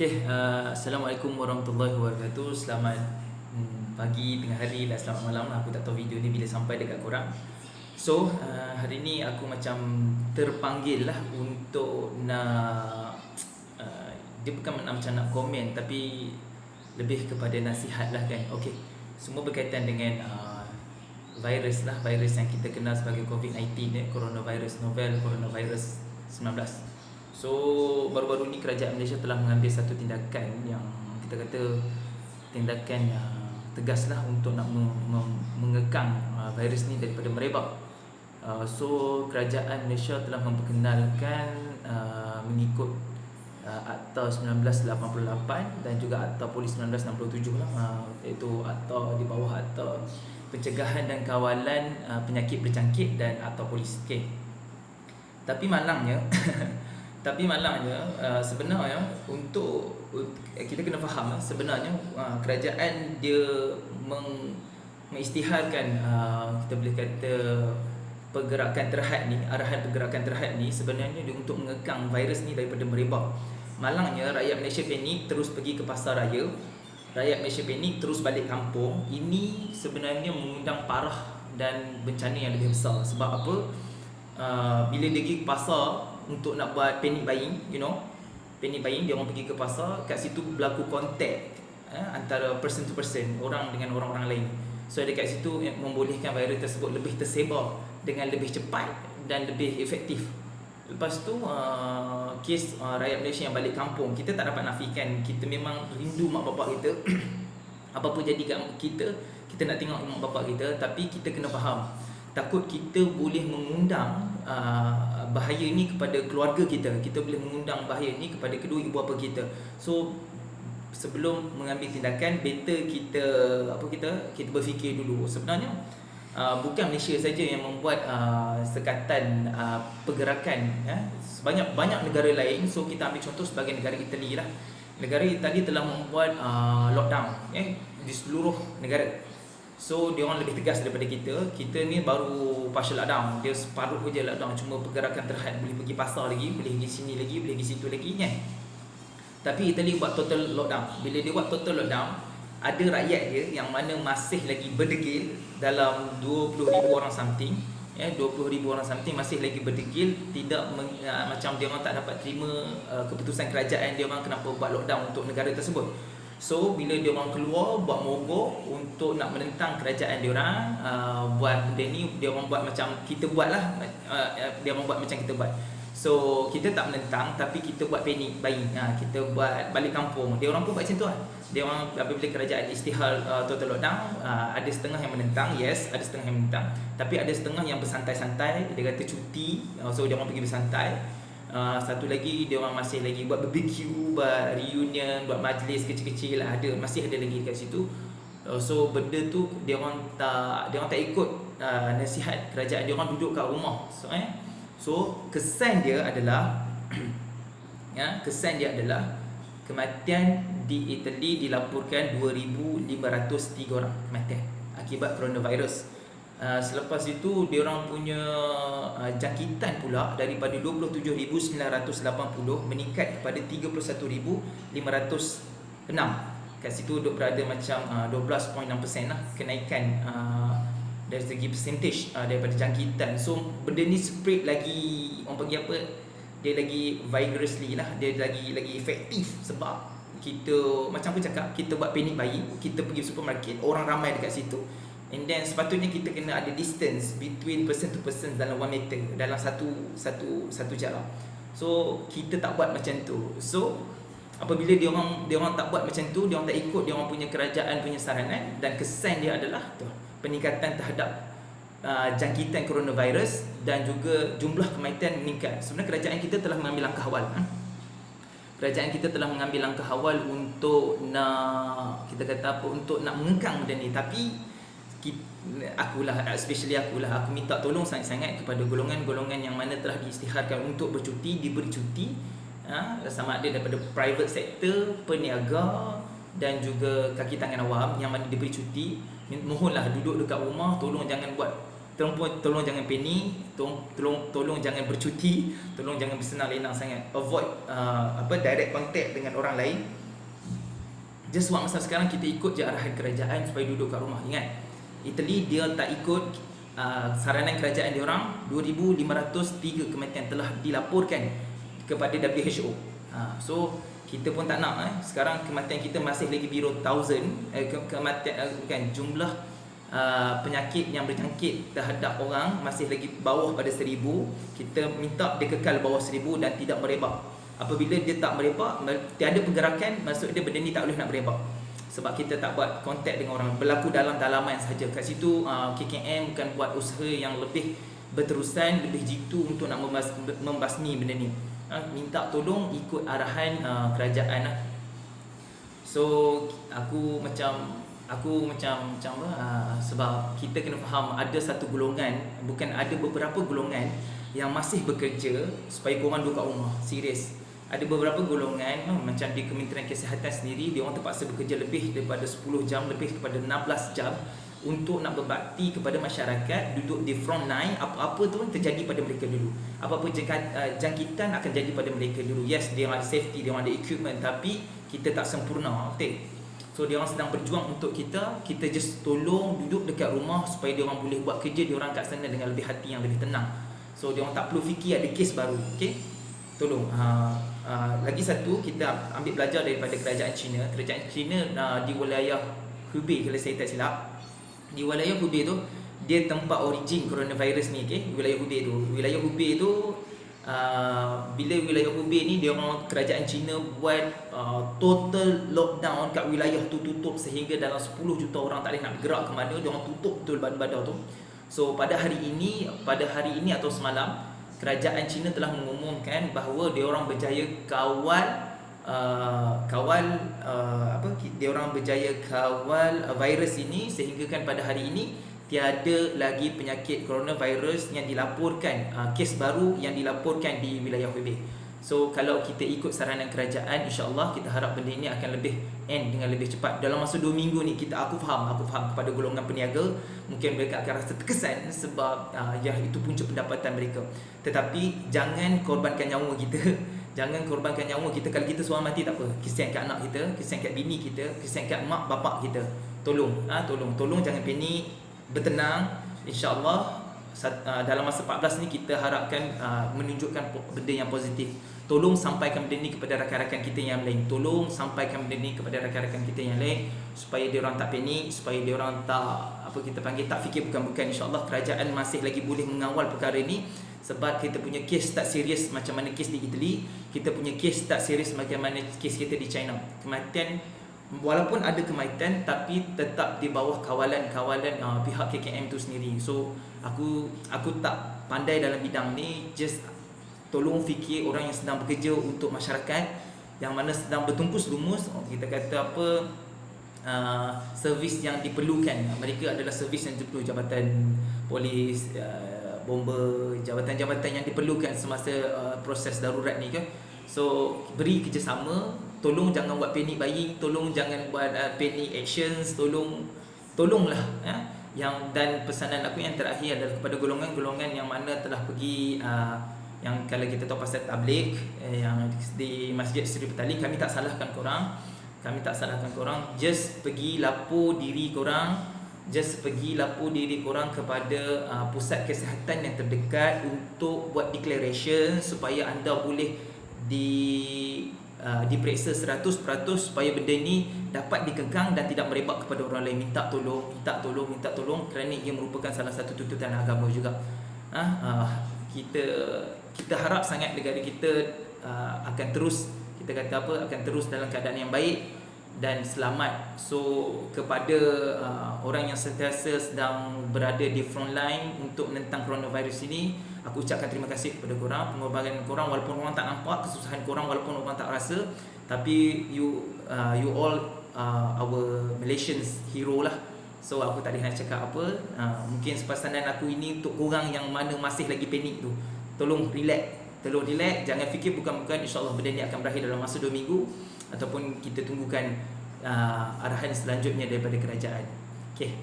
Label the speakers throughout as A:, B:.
A: Assalamualaikum warahmatullahi wabarakatuh. Selamat pagi, tengah hari dan selamat malam. Aku tak tahu video ni bila sampai dekat korang. Hari ni aku macam terpanggil lah untuk nak dia bukan macam nak komen, tapi lebih kepada nasihat lah kan. Semua berkaitan dengan virus lah, virus yang kita kenal sebagai COVID-19 coronavirus, novel coronavirus 19. Baru-baru ni kerajaan Malaysia telah mengambil satu tindakan yang kita kata tindakan yang tegas lah untuk nak mengekang virus ni daripada merebak. Kerajaan Malaysia telah memperkenalkan mengikut Akta 1988 dan juga Akta Polis 1967 lah, iaitu akta di bawah Akta Pencegahan dan Kawalan Penyakit Berjangkit dan Akta Polis. Tapi malangnya sebenarnya untuk kita kena faham sebenarnya kerajaan dia mengisytiharkan kita boleh kata pergerakan terhad ni, arahan pergerakan terhad ni sebenarnya dia untuk mengekang virus ni daripada merebak. Malangnya rakyat Malaysia panik terus pergi ke pasar raya, rakyat Malaysia panik terus balik kampung. Ini sebenarnya mengundang parah dan bencana yang lebih besar. Sebab apa? Bila dia pergi ke pasar untuk nak buat panic buying, panic buying, dia orang pergi ke pasar, kat situ berlaku kontak antara person to person, orang dengan orang-orang lain. Dekat situ membolehkan virus tersebut lebih tersebar dengan lebih cepat dan lebih efektif. Lepas tu kes rakyat Malaysia yang balik kampung, kita tak dapat nafikan kita memang rindu mak bapak kita. Apa-apa jadi kat kita nak tengok mak bapak kita, tapi kita kena faham takut kita boleh mengundang bahaya ni kepada keluarga kita. Kita boleh mengundang bahaya ni kepada kedua ibu bapa kita. Sebelum mengambil tindakan, better kita berfikir dulu. Sebenarnya bukan Malaysia saja yang membuat sekatan pergerakan, banyak negara lain. Kita ambil contoh sebagai negara Itali lah. Negara Itali telah membuat lockdown di seluruh negara. Dia orang lebih tegas daripada kita. Kita ni baru partial lockdown, dia separuh je lockdown, cuma pergerakan terhad, boleh pergi pasar lagi, boleh pergi sini lagi, boleh pergi situ lagi kan. Tapi Italy buat total lockdown. Bila dia buat total lockdown, ada rakyat dia yang mana masih lagi berdegil dalam 20,000 orang something, 20,000 orang something masih lagi berdegil, tidak macam dia orang tak dapat terima keputusan kerajaan dia orang kenapa buat lockdown untuk negara tersebut. Bila dia orang keluar buat mogok untuk nak menentang kerajaan dia orang, buat benda ni, dia orang buat macam kita buat lah, dia orang buat macam kita buat. Kita tak menentang, tapi kita buat panic buying, kita buat balik kampung. Dia orang pun buat macam tu lah. Dia orang apabila kerajaan isytihar total lockdown, ada setengah yang menentang, yes, ada setengah yang menentang, tapi ada setengah yang bersantai-santai, dia kata cuti, dia orang pergi bersantai. Satu lagi, dia orang masih lagi buat barbecue, buat reunion, buat majlis kecil-kecil lah, masih ada lagi dekat situ. Benda tu dia orang tak ikut nasihat kerajaan, dia orang duduk kat rumah. Kesan dia adalah kematian di Italy dilaporkan 2,503 orang kematian akibat coronavirus. Selepas itu dia orang punya jangkitan pula daripada 27,980 meningkat kepada 31,506. Kat situ duk berada macam 12.6% lah kenaikan dari segi percentage daripada jangkitan. Benda ni spread lagi, orang panggil apa, dia lagi vigorously lah, dia lagi efektif. Sebab kita, macam aku cakap, kita buat panic buying, kita pergi supermarket, orang ramai dekat situ, and then sepatutnya kita kena ada distance between person to person dalam 1 meter, dalam satu jarak. Kita tak buat macam tu. Apabila dia orang tak buat macam tu, dia orang tak ikut dia orang punya kerajaan punya saranan, dan kesan dia adalah peningkatan terhadap jangkitan coronavirus dan juga jumlah kematian meningkat. Sebenarnya kerajaan kita telah mengambil langkah awal. Kerajaan kita telah mengambil langkah awal untuk nak, kita kata apa, untuk nak mengekang benda ni. Tapi especially aku minta tolong sangat-sangat kepada golongan-golongan yang mana telah diisytiharkan untuk bercuti, diberi cuti, sama ada daripada private sector, peniaga dan juga kaki tangan awam yang mana diberi cuti. Mohonlah duduk dekat rumah, tolong jangan buat tolong jangan panik, tolong jangan bercuti, tolong jangan bersenang lenang sangat, avoid direct contact dengan orang lain. Just buat masa sekarang kita ikut je arahan kerajaan supaya duduk kat rumah. Ingat, Italy dia tak ikut saranan kerajaan dia orang. 2,503 kematian telah dilaporkan kepada WHO. So kita pun tak nak sekarang kematian kita masih lagi below 1,000. Kematian bukan jumlah penyakit yang berjangkit terhadap orang masih lagi bawah pada 1,000. Kita minta dia kekal bawah 1,000 dan tidak merebak. Apabila dia tak merebak, tiada pergerakan, maksud dia benda ni tak boleh nak merebak. Sebab kita tak buat kontak dengan orang, berlaku dalam dalaman saja. Kat situ KKM bukan buat usaha yang lebih berterusan, lebih jitu untuk nak membasmi benda ni. Minta tolong ikut arahan kerajaan lah. So aku macam sebab kita kena faham ada satu golongan, bukan ada beberapa golongan yang masih bekerja supaya korang duduk kat rumah. Serius. Ada beberapa golongan macam di Kementerian Kesihatan sendiri, dia orang terpaksa bekerja lebih daripada 10 jam, lebih kepada 16 jam untuk nak berbakti kepada masyarakat, duduk di front line. Apa-apa tu terjadi pada mereka dulu, apa-apa jangkitan akan jadi pada mereka dulu. Yes, dia orang ada safety, dia orang ada equipment, tapi kita tak sempurna, okay? So dia orang sedang berjuang untuk kita just tolong duduk dekat rumah supaya dia orang boleh buat kerja dia orang kat sana dengan lebih hati yang lebih tenang. So dia orang tak perlu fikir ada kes baru, okay? Tolong. Lagi satu, kita ambil belajar daripada kerajaan China. Kerajaan China di wilayah Hubei, kalau saya tak silap, di wilayah Hubei tu dia tempat origin coronavirus ni, okay? Wilayah Hubei tu bila wilayah Hubei ni, dia orang kerajaan China buat total lockdown kat wilayah tu, tutup sehingga dalam 10 juta orang tak boleh nak bergerak ke mana. Dia orang tutup betul bandar tu. So pada hari ini atau semalam, kerajaan China telah mengumumkan bahawa dia orang berjaya kawal virus ini, sehingga kan pada hari ini tiada lagi penyakit coronavirus yang dilaporkan, kes baru yang dilaporkan di wilayah Hubei. So kalau kita ikut saranan kerajaan, insya-Allah kita harap benda ini akan lebih end dengan lebih cepat. Dalam masa 2 minggu ni aku faham kepada golongan peniaga mungkin mereka akan rasa terkesan sebab itu punca pendapatan mereka. Tetapi jangan korbankan nyawa kita. Jangan korbankan nyawa kita. Kalau kita seorang mati tak apa, kesian kat anak kita, kesian kat bini kita, kesian kat mak bapak kita. Tolong jangan panik, bertenang. InsyaAllah dalam masa 14 ni kita harapkan menunjukkan benda yang positif. Tolong sampaikan benda ni kepada rakan-rakan kita yang lain. Supaya dia orang tak panik, supaya dia orang tak tak fikir bukan-bukan. InsyaAllah kerajaan masih lagi boleh mengawal perkara ni, sebab kita punya kes tak serius macam mana kes di Italy, kita punya kes tak serius macam mana kes kita di China. Kematian, walaupun ada kematian, tapi tetap di bawah kawalan pihak KKM tu sendiri. So aku tak pandai dalam bidang ni. Just tolong fikir orang yang sedang bekerja untuk masyarakat, yang mana sedang bertungkus lumus, kita kata servis yang diperlukan. Mereka adalah servis yang diperlukan, jabatan polis, bomba, jabatan-jabatan yang diperlukan semasa proses darurat ni kan. So beri kerjasama, tolong jangan buat panic buying, tolong jangan buat panic actions, tolonglah dan pesanan aku yang terakhir adalah kepada golongan-golongan yang mana telah pergi yang kalau kita tahu pasal tabligh yang di Masjid Seri Petali, kami tak salahkan korang. Just pergi lapor diri korang kepada pusat kesihatan yang terdekat untuk buat declaration supaya anda boleh diperiksa 100% supaya benda ni dapat dikekang dan tidak merebak kepada orang lain. Minta tolong kerana ia merupakan salah satu tuntutan agama juga. Kita harap sangat negara kita akan terus dalam keadaan yang baik dan selamat. So kepada orang yang sentiasa sedang berada di front line untuk menentang coronavirus ini, aku ucapkan terima kasih kepada korang, pengorbanan korang walaupun orang tak nampak, kesusahan korang walaupun orang tak rasa, tapi you all our Malaysians hero lah. So aku tak ada nak cakap apa. Mungkin sepasanan aku ini untuk korang yang mana masih lagi panik tu, tolong relax, jangan fikir bukan-bukan. InsyaAllah benda ni akan berakhir dalam masa 2 minggu, ataupun kita tunggukan arahan selanjutnya daripada kerajaan. Okay,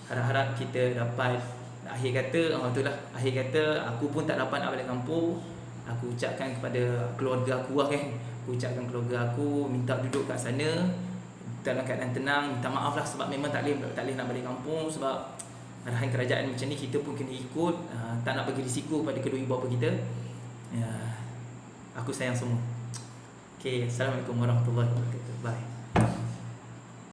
A: harap-harap kita dapat akhir kata itulah, akhir kata aku pun tak dapat nak balik kampung. Aku ucapkan kepada keluarga aku lah kan, aku ucapkan keluarga aku minta duduk kat sana dalam keadaan tenang, minta maaf lah sebab memang tak boleh nak balik kampung sebab arahan kerajaan macam ni, kita pun kena ikut. Tak nak bagi risiko pada kedua ibu bapa kita. Ya, aku sayang semua. Okay, Assalamualaikum warahmatullahi wabarakatuh. Bye.